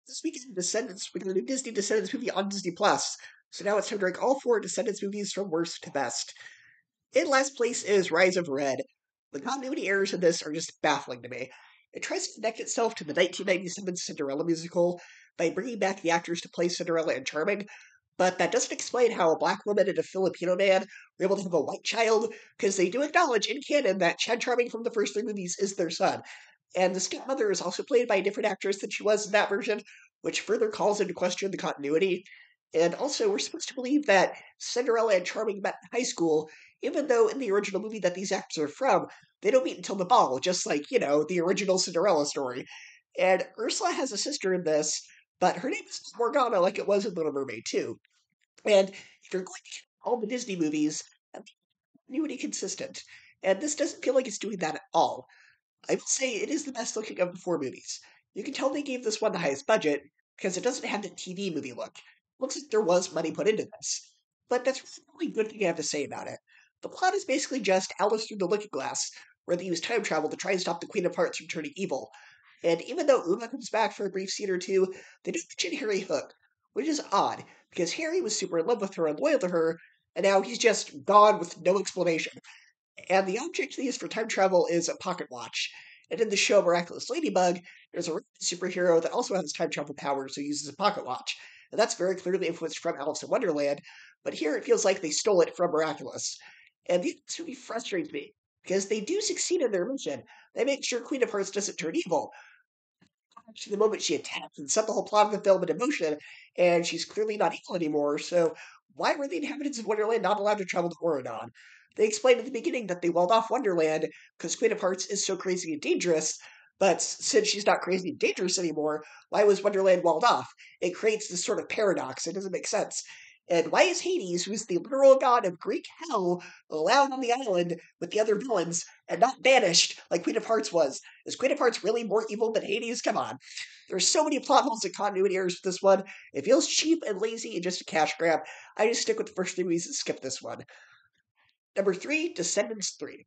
This weekend, Descendants, we got a new Disney Descendants movie on Disney Plus. So now it's time to rank all four Descendants movies from worst to best. In last place is Rise of Red. The continuity errors in this are just baffling to me. It tries to connect itself to the 1997 Cinderella musical by bringing back the actors to play Cinderella and Charming, but that doesn't explain how a black woman and a Filipino man were able to have a white child, because they do acknowledge in canon that Chad Charming from the first three movies is their son. And the stepmother is also played by a different actress than she was in that version, which further calls into question the continuity. And also, we're supposed to believe that Cinderella and Charming met in high school, even though in the original movie that these actors are from, they don't meet until the ball, just like, the original Cinderella story. And Ursula has a sister in this, but her name is Morgana, like it was in Little Mermaid, too. And if you're going to get all the Disney movies, continuity consistent. And this doesn't feel like it's doing that at all. I would say it is the best looking of the four movies. You can tell they gave this one the highest budget because it doesn't have the TV movie look. Looks like there was money put into this. But that's really good thing I have to say about it. The plot is basically just Alice through the Looking Glass, where they use time travel to try and stop the Queen of Hearts from turning evil. And even though Uma comes back for a brief scene or two, they don't mention Harry Hook, which is odd, because Harry was super in love with her and loyal to her, and now he's just gone with no explanation. And the object they use for time travel is a pocket watch. And in the show Miraculous Ladybug, there's a superhero that also has time travel powers who uses a pocket watch. And that's very clearly influenced from Alice in Wonderland, but here it feels like they stole it from Miraculous. And this really frustrates me, because they do succeed in their mission. They make sure Queen of Hearts doesn't turn evil. Actually, the moment she attacks and set the whole plot of the film in motion, and she's clearly not evil anymore, so why were the inhabitants of Wonderland not allowed to travel to Oridon? They explained at the beginning that they walled off Wonderland because Queen of Hearts is so crazy and dangerous, but since she's not crazy and dangerous anymore, why was Wonderland walled off? It creates this sort of paradox. It doesn't make sense. And why is Hades, who's the literal god of Greek hell, allowed on the island with the other villains and not banished like Queen of Hearts was? Is Queen of Hearts really more evil than Hades? Come on. There's so many plot holes and continuity errors with this one. It feels cheap and lazy and just a cash grab. I just stick with the first three movies and skip this one. Number three, Descendants 3.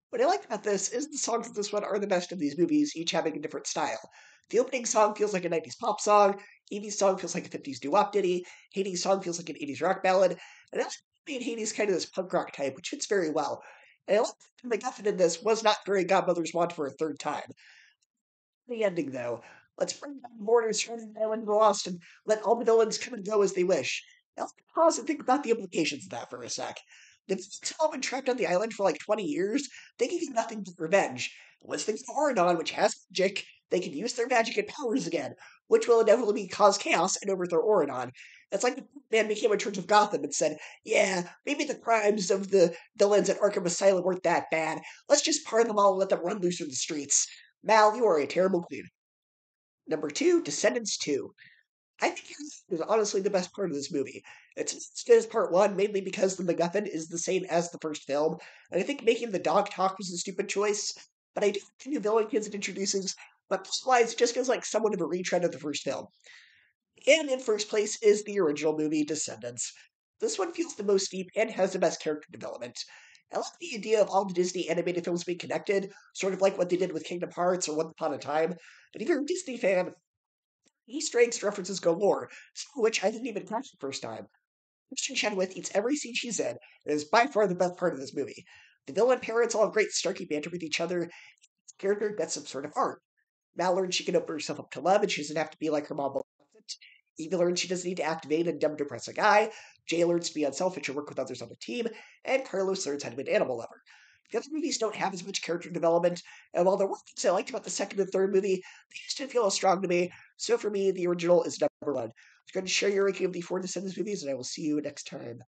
What I like about this is the songs of this one are the best of these movies, each having a different style. The opening song feels like a 90s pop song, Evie's song feels like a 50s doo-wop ditty, Hades' song feels like an 80s rock ballad, and also made Hades kind of this punk rock type, which fits very well. And I like that the MacGuffin in this was not very Godmother's Want for a third time. The ending, though. Let's bring down the borders from the island of the lost and let all the villains come and go as they wish. Now, let's pause and think about the implications of that for a sec. The villains have all been trapped on the island for like 20 years. They can get nothing but revenge. Once things are Oridon, which has magic, they can use their magic and powers again, which will inevitably cause chaos and overthrow Oridon. It's like the man became a Church of Gotham and said, yeah, maybe the crimes of the villains at Arkham Asylum weren't that bad. Let's just pardon them all and let them run loose in the streets. Mal, you are a terrible queen. Number two, Descendants 2. I think this is honestly the best part of this movie. It's as good as part one, mainly because the MacGuffin is the same as the first film, and I think making the dog talk was a stupid choice, but I do think the new villain kids it introduces, but plus-wise, it just feels like somewhat of a retread of the first film. And in first place is the original movie, Descendants. This one feels the most deep and has the best character development. I like the idea of all the Disney animated films being connected, sort of like what they did with Kingdom Hearts or Once Upon a Time. But if you're a Disney fan, Easter eggs references galore, some of which I didn't even catch the first time. Kristen Chenoweth eats every scene she's in, and is by far the best part of this movie. The villain parents all have great snarky banter with each other. Each character gets some sort of arc. Mal learns she can open herself up to love, and she doesn't have to be like her mom. Evie learns she doesn't need to act vain and dumb to impress a guy. Jay learns to be unselfish and work with others on the team. And Carlos learns how to be an animal lover. The other movies don't have as much character development, and while there were things I liked about the second and third movie, they just didn't feel as strong to me. So for me, the original is number one. I'm going to share your ranking of the four Descendants movies, and I will see you next time.